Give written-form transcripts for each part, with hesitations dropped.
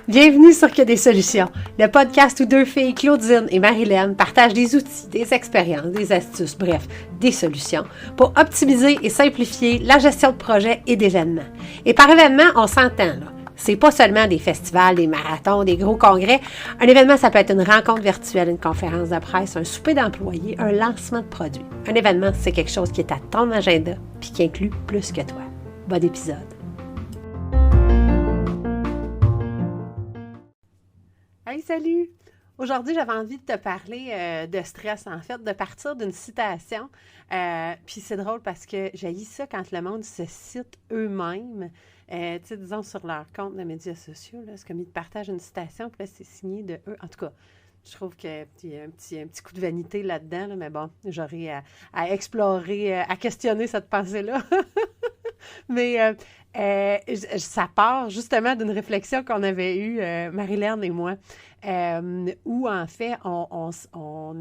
Bienvenue sur Que des solutions, le podcast où deux filles, Claudine et Marilyn, partagent des outils, des expériences, des astuces, bref, des solutions pour optimiser et simplifier la gestion de projets et d'événements. Et par événement, on s'entend, là. C'est pas seulement des festivals, des marathons, des gros congrès. Un événement, ça peut être une rencontre virtuelle, une conférence de presse, un souper d'employés, un lancement de produits. Un événement, c'est quelque chose qui est à ton agenda puis qui inclut plus que toi. Bon épisode. Hey, salut! Aujourd'hui, j'avais envie de te parler de stress, en fait, de partir d'une citation. Puis c'est drôle parce que j'haïs ça quand le monde se cite eux-mêmes. Tu sais, disons, sur leur compte de médias sociaux, là, c'est comme ils te partagent une citation, puis là, c'est signé de eux. En tout cas, je trouve qu'il y a un petit coup de vanité là-dedans, là, mais bon, j'aurais à explorer, à questionner cette pensée-là. Mais ça part justement d'une réflexion qu'on avait eue, Marilyn et moi, où en fait, on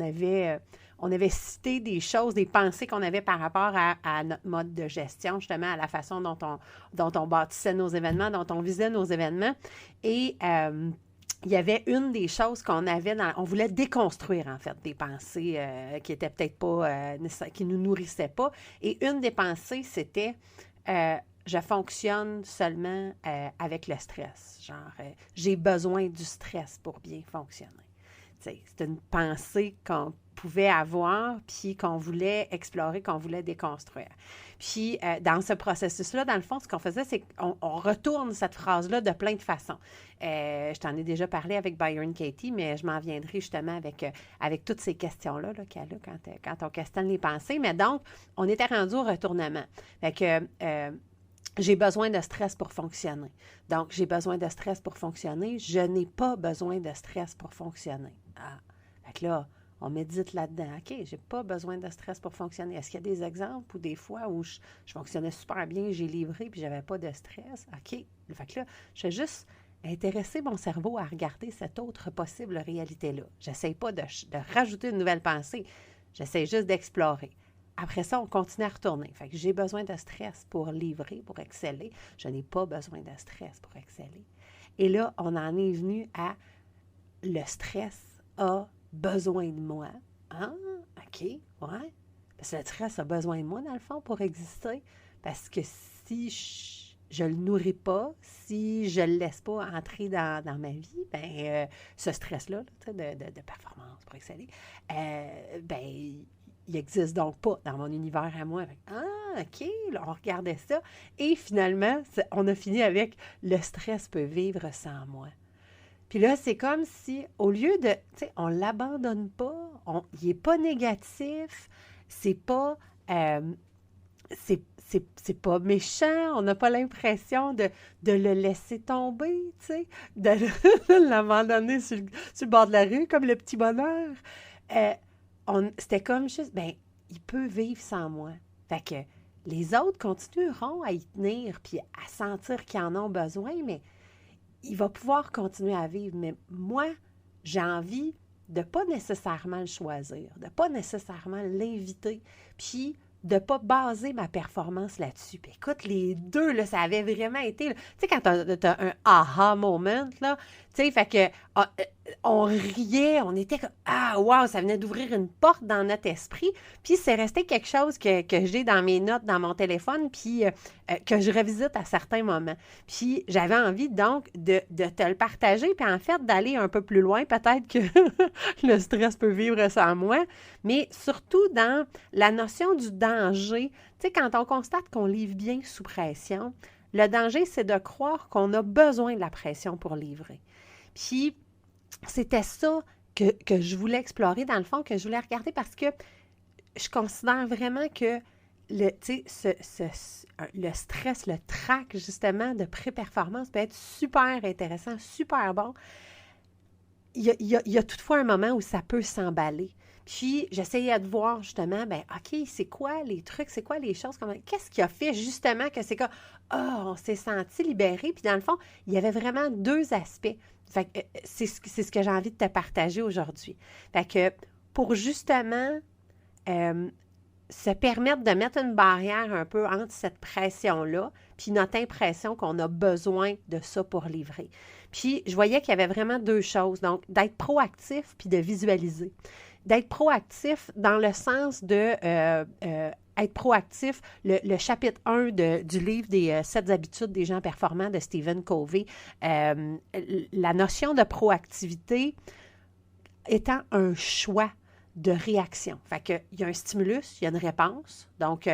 avait cité des choses, des pensées qu'on avait par rapport à notre mode de gestion, justement, à la façon dont on bâtissait nos événements, dont on visait nos événements. Et il y avait une des choses qu'on avait on voulait déconstruire, en fait, des pensées qui étaient peut-être pas, qui nous nourrissaient pas. Et une des pensées, c'était je fonctionne seulement avec le stress. Genre, j'ai besoin du stress pour bien fonctionner. T'sais, c'est une pensée qu'on pouvait avoir, puis qu'on voulait explorer, qu'on voulait déconstruire. Puis, dans ce processus-là, dans le fond, ce qu'on faisait, c'est qu'on retourne cette phrase-là de plein de façons. Je t'en ai déjà parlé avec Byron Katie, mais je m'en viendrai justement avec toutes ces questions-là là, qu'elle a quand on questionne les pensées. Mais donc, on était rendu au retournement. Fait que j'ai besoin de stress pour fonctionner. Donc, j'ai besoin de stress pour fonctionner. Je n'ai pas besoin de stress pour fonctionner. Ah, fait que là, on médite là-dedans. OK, j'ai pas besoin de stress pour fonctionner. Est-ce qu'il y a des exemples ou des fois où je fonctionnais super bien, j'ai livré puis j'avais pas de stress? OK. Fait que là, je vais juste intéresser mon cerveau à regarder cette autre possible réalité-là. J'essaie pas de rajouter une nouvelle pensée. J'essaie juste d'explorer. Après ça, on continue à retourner. Fait que j'ai besoin de stress pour livrer, pour exceller. Je n'ai pas besoin de stress pour exceller. Et là, on en est venu à le stress a besoin de moi. Ah, OK, ouais. Parce que le stress a besoin de moi, dans le fond, pour exister. Parce que si je ne le nourris pas, si je ne le laisse pas entrer dans ma vie, bien, ce stress-là, de performance pour exceller, bien, il n'existe donc pas dans mon univers à moi. Ah, OK, là, on regardait ça. Et finalement, on a fini avec le stress peut vivre sans moi. Puis là, c'est comme si, au lieu de, tu sais, on ne l'abandonne pas, il n'est pas négatif, c'est pas, c'est pas méchant, on n'a pas l'impression de le laisser tomber, tu sais, de l'abandonner sur le bord de la rue, comme le petit bonheur. C'était comme juste, ben, il peut vivre sans moi. Fait que les autres continueront à y tenir puis à sentir qu'ils en ont besoin, mais il va pouvoir continuer à vivre. Mais moi, j'ai envie de ne pas nécessairement le choisir, de ne pas nécessairement l'inviter, puis de ne pas baser ma performance là-dessus. Puis écoute, les deux, là, ça avait vraiment été... Tu sais, quand tu as un aha moment, là, tu sais, fait que on riait, on était comme, ah, wow, ça venait d'ouvrir une porte dans notre esprit. Puis c'est resté quelque chose que j'ai dans mes notes, dans mon téléphone, puis que je revisite à certains moments. Puis j'avais envie, donc, de te le partager, puis en fait, d'aller un peu plus loin. Peut-être que le stress peut vivre sans moi, mais surtout dans la notion du danger. Tu sais, quand on constate qu'on livre bien sous pression, le danger, c'est de croire qu'on a besoin de la pression pour livrer. Puis, c'était ça que je voulais explorer, dans le fond, que je voulais regarder parce que je considère vraiment que le stress, le trac, justement, de pré-performance peut être super intéressant, super bon. Il y a toutefois un moment où ça peut s'emballer. Puis, j'essayais de voir, justement, ben OK, c'est quoi les trucs, c'est quoi les choses, qu'est-ce qui a fait, justement, que c'est comme, on s'est senti libéré. Puis, dans le fond, il y avait vraiment deux aspects. Fait que c'est ce que j'ai envie de te partager aujourd'hui. Fait que pour justement se permettre de mettre une barrière un peu entre cette pression-là puis notre impression qu'on a besoin de ça pour livrer. Puis, je voyais qu'il y avait vraiment deux choses. Donc, d'être proactif puis de visualiser. D'être proactif dans le sens de être proactif. Le chapitre 1 du livre des 7 habitudes des gens performants de Stephen Covey, la notion de proactivité étant un choix de réaction. Fait qu'il y a un stimulus, il y a une réponse. Donc, tu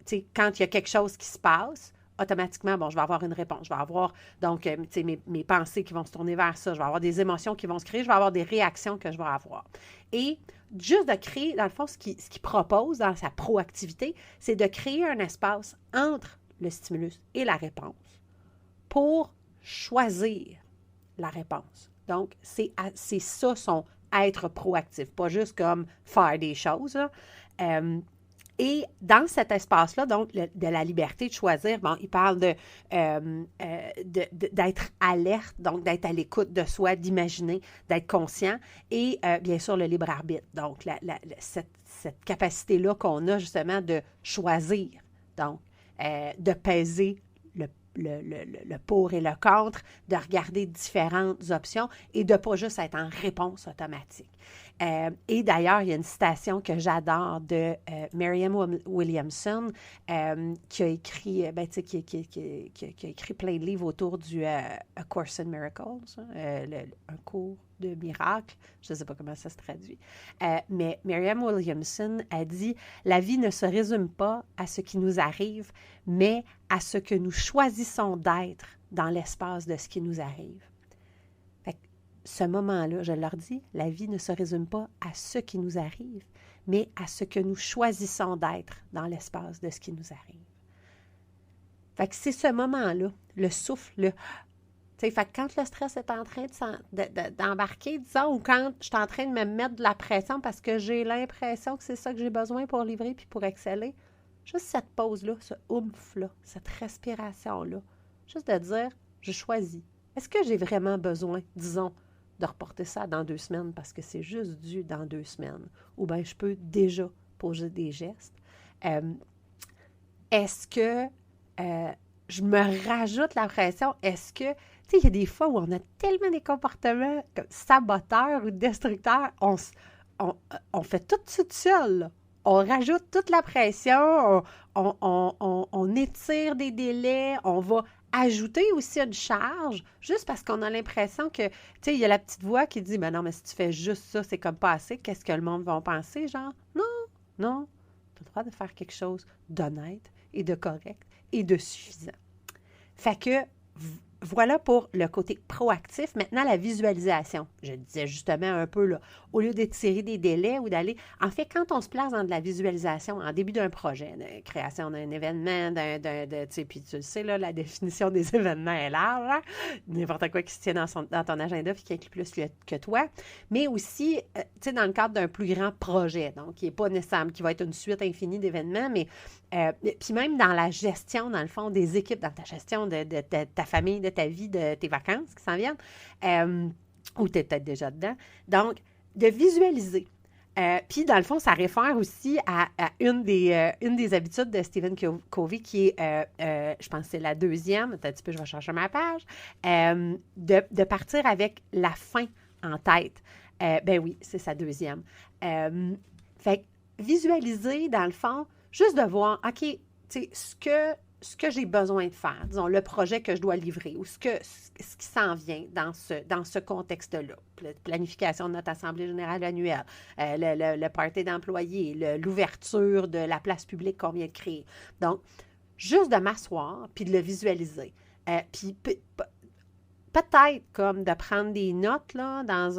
sais, quand il y a quelque chose qui se passe, automatiquement, bon, je vais avoir une réponse. Je vais avoir, donc, tu sais, mes pensées qui vont se tourner vers ça. Je vais avoir des émotions qui vont se créer. Je vais avoir des réactions que je vais avoir. Et juste de créer, dans le fond, ce qu'il propose dans sa proactivité, c'est de créer un espace entre le stimulus et la réponse pour choisir la réponse. Donc, c'est ça son être proactif, pas juste comme faire des choses. Et dans cet espace-là, donc, de la liberté de choisir, bon, il parle d'être alerte, donc d'être à l'écoute de soi, d'imaginer, d'être conscient, et bien sûr, le libre arbitre. Donc, cette capacité-là qu'on a justement de choisir, donc, de peser le pour et le contre, de regarder différentes options et de ne pas juste être en réponse automatique. Et d'ailleurs, il y a une citation que j'adore de Marianne Williamson qui a écrit, qui a écrit plein de livres autour du A Course in Miracles, un cours de miracles. Je ne sais pas comment ça se traduit. Mais Marianne Williamson a dit « La vie ne se résume pas à ce qui nous arrive, mais à ce que nous choisissons d'être dans l'espace de ce qui nous arrive. » Ce moment-là, je leur dis, la vie ne se résume pas à ce qui nous arrive, mais à ce que nous choisissons d'être dans l'espace de ce qui nous arrive. Fait que c'est ce moment-là, le souffle, fait que quand le stress est en train d'embarquer, disons, ou quand je suis en train de me mettre de la pression parce que j'ai l'impression que c'est ça que j'ai besoin pour livrer puis pour exceller, juste cette pause-là, ce oomph-là, cette respiration-là, juste de dire, je choisis. Est-ce que j'ai vraiment besoin, disons, de reporter ça dans 2 semaines parce que c'est juste dû dans 2 semaines? Ou bien je peux déjà poser des gestes. Est-ce que je me rajoute la pression? Est-ce que, tu sais, il y a des fois où on a tellement des comportements comme saboteurs ou destructeurs, on fait tout ça seul, là. On rajoute toute la pression, on étire des délais, on va ajouter aussi une charge, juste parce qu'on a l'impression que, tu sais, il y a la petite voix qui dit, ben non, mais si tu fais juste ça, c'est comme pas assez, qu'est-ce que le monde va penser? Genre, non, tu as le droit de faire quelque chose d'honnête et de correct et de suffisant. Fait que, voilà pour le côté proactif. Maintenant, la visualisation. Je disais justement un peu, là, au lieu d'étirer des délais ou d'aller... En fait, quand on se place dans de la visualisation en début d'un projet, de création d'un événement, tu sais, puis tu le sais, là, la définition des événements est large, hein? N'importe quoi qui se tient dans ton agenda puis qui inclut plus que toi, mais aussi, tu sais, dans le cadre d'un plus grand projet, donc qui n'est pas nécessaire, qui va être une suite infinie d'événements, mais puis même dans la gestion, dans le fond, des équipes, dans ta gestion de ta famille, de ta vie, de tes vacances qui s'en viennent, ou tu es peut-être déjà dedans. Donc, de visualiser. Puis, dans le fond, ça réfère aussi à une des habitudes de Stephen Covey qui est, je pense que c'est la deuxième, attends un petit peu, je vais chercher ma page, de partir avec la fin en tête. Ben oui, c'est sa deuxième. Fait que visualiser, dans le fond, juste de voir, OK, tu sais, ce que j'ai besoin de faire, disons, le projet que je dois livrer ou ce qui s'en vient dans ce contexte-là. Planification de notre Assemblée générale annuelle, le party d'employés, l'ouverture de la place publique qu'on vient de créer. Donc, juste de m'asseoir puis de le visualiser. Puis peut-être comme de prendre des notes là, dans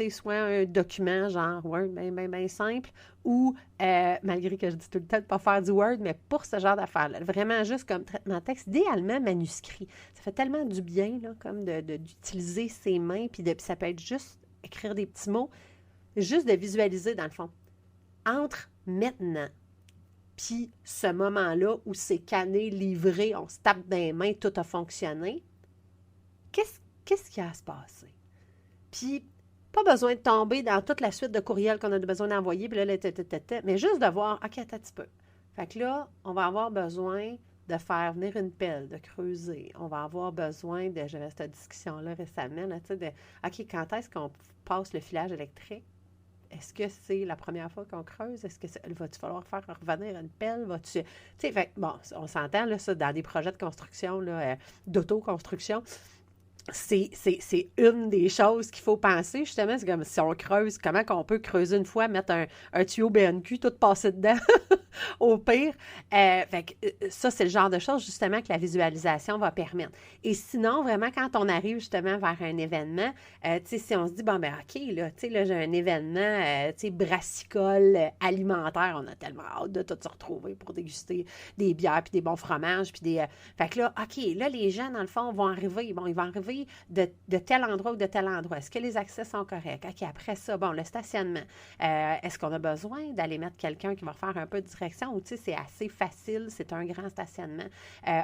soit un document genre Word bien simple ou, malgré que je dis tout le temps de ne pas faire du Word, mais pour ce genre d'affaires-là, vraiment juste comme traitement de texte, idéalement manuscrit. Ça fait tellement du bien là, comme d'utiliser ses mains, puis ça peut être juste écrire des petits mots, juste de visualiser dans le fond. Entre maintenant puis ce moment-là où c'est canné, livré, on se tape dans les mains, tout a fonctionné, qu'est-ce qui a à se passer? Puis, Pas besoin de tomber dans toute la suite de courriels qu'on a besoin d'envoyer, puis là, mais juste de voir, OK, attends un petit peu. Fait que là, on va avoir besoin de faire venir une pelle, de creuser. On va avoir besoin de, j'avais cette discussion-là récemment, là, tu sais, OK, quand est-ce qu'on passe le filage électrique? Est-ce que c'est la première fois qu'on creuse? Est-ce que va-tu falloir faire revenir une pelle? Tu sais, fait, bon, on s'entend, là, ça, dans des projets de construction, là, d'autoconstruction, c'est une des choses qu'il faut penser, justement. C'est comme si on creuse, comment qu'on peut creuser une fois, mettre un tuyau BNQ, tout passer dedans, au pire. Fait que ça, c'est le genre de choses, justement, que la visualisation va permettre. Et sinon, vraiment, quand on arrive, justement, vers un événement, tu sais, si on se dit, bon, ben OK, là, tu sais, là, j'ai un événement, tu sais, brassicole, alimentaire, on a tellement hâte de tout se retrouver pour déguster des bières, puis des bons fromages, puis des... fait que là, OK, là, les gens, dans le fond, vont arriver, bon, ils vont arriver de tel endroit ou de tel endroit. Est-ce que les accès sont corrects? OK, après ça, bon, le stationnement. Est-ce qu'on a besoin d'aller mettre quelqu'un qui va faire un peu de direction ou, tu sais, c'est assez facile, c'est un grand stationnement.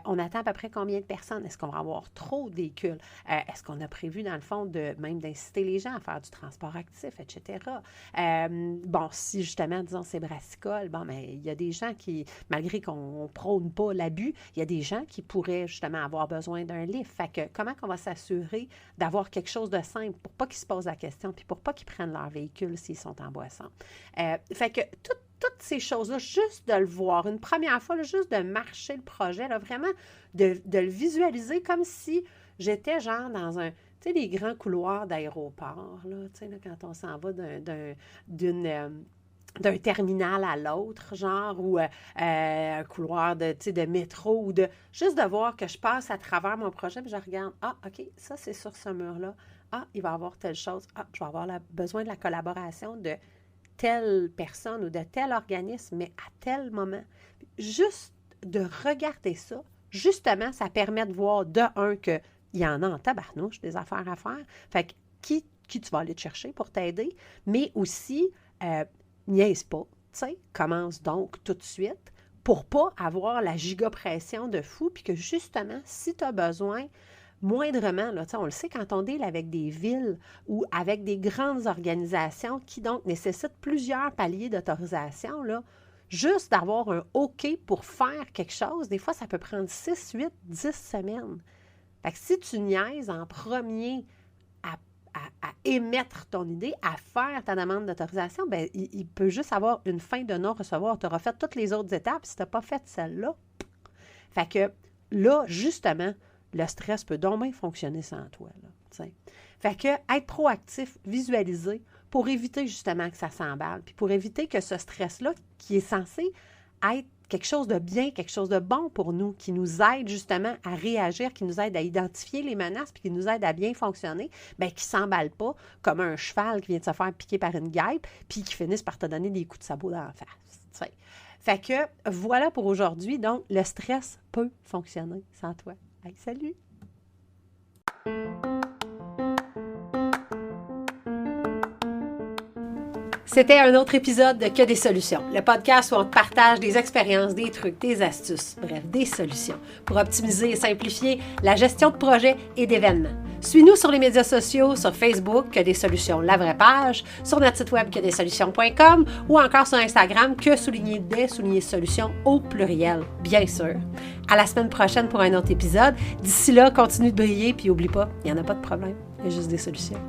On attend à peu près combien de personnes? Est-ce qu'on va avoir trop de véhicules? Est-ce qu'on a prévu, dans le fond, même d'inciter les gens à faire du transport actif, etc.? Bon, si justement, disons, c'est brassicole, bon, mais il y a des gens qui, malgré qu'on ne prône pas l'abus, il y a des gens qui pourraient justement avoir besoin d'un lift. Fait que comment qu'on va s'assurer d'avoir quelque chose de simple pour pas qu'ils se posent la question puis pour pas qu'ils prennent leur véhicule s'ils sont en boisson. Fait que toutes ces choses-là, juste de le voir une première fois, là, juste de marcher le projet, là, vraiment de le visualiser comme si j'étais genre dans un, tu sais, des grands couloirs d'aéroport, là, tu sais, là, quand on s'en va d'un terminal à l'autre, genre, ou un couloir de métro, ou juste de voir que je passe à travers mon projet, puis je regarde, ah, OK, ça, c'est sur ce mur-là. Ah, il va y avoir telle chose. Ah, je vais avoir besoin de la collaboration de telle personne ou de tel organisme, mais à tel moment. Juste de regarder ça, justement, ça permet de voir, de un, qu'il y en a en tabarnouche des affaires à faire. Fait que qui tu vas aller te chercher pour t'aider, mais aussi... niaise pas, tu sais, commence donc tout de suite pour pas avoir la gigapression de fou, puis que justement, si tu as besoin, moindrement, là, tu sais, on le sait quand on deal avec des villes ou avec des grandes organisations qui donc nécessitent plusieurs paliers d'autorisation, là, juste d'avoir un OK pour faire quelque chose, des fois, ça peut prendre 6, 8, 10 semaines. Fait que si tu niaises en premier à émettre ton idée, à faire ta demande d'autorisation, bien, il peut juste avoir une fin de non-recevoir. Tu auras fait toutes les autres étapes. Si tu n'as pas fait celle-là, fait que là, justement, le stress peut donc bien fonctionner sans toi. Là, t'sais. Fait que être proactif, visualiser, pour éviter justement que ça s'emballe, puis pour éviter que ce stress-là, qui est censé être quelque chose de bien, quelque chose de bon pour nous, qui nous aide justement à réagir, qui nous aide à identifier les menaces, puis qui nous aide à bien fonctionner, bien, qui ne s'emballe pas comme un cheval qui vient de se faire piquer par une guêpe, puis qui finisse par te donner des coups de sabot dans la face. T'sais. Fait que voilà pour aujourd'hui. Donc, le stress peut fonctionner sans toi. Hey, salut! C'était un autre épisode de Que des solutions, le podcast où on te partage des expériences, des trucs, des astuces, bref, des solutions pour optimiser et simplifier la gestion de projets et d'événements. Suis-nous sur les médias sociaux, sur Facebook, Que des solutions, la vraie page, sur notre site web quedessolutions.com ou encore sur Instagram, _des_solutions au pluriel, bien sûr. À la semaine prochaine pour un autre épisode. D'ici là, continue de briller, puis oublie pas, il n'y en a pas de problème, il y a juste des solutions.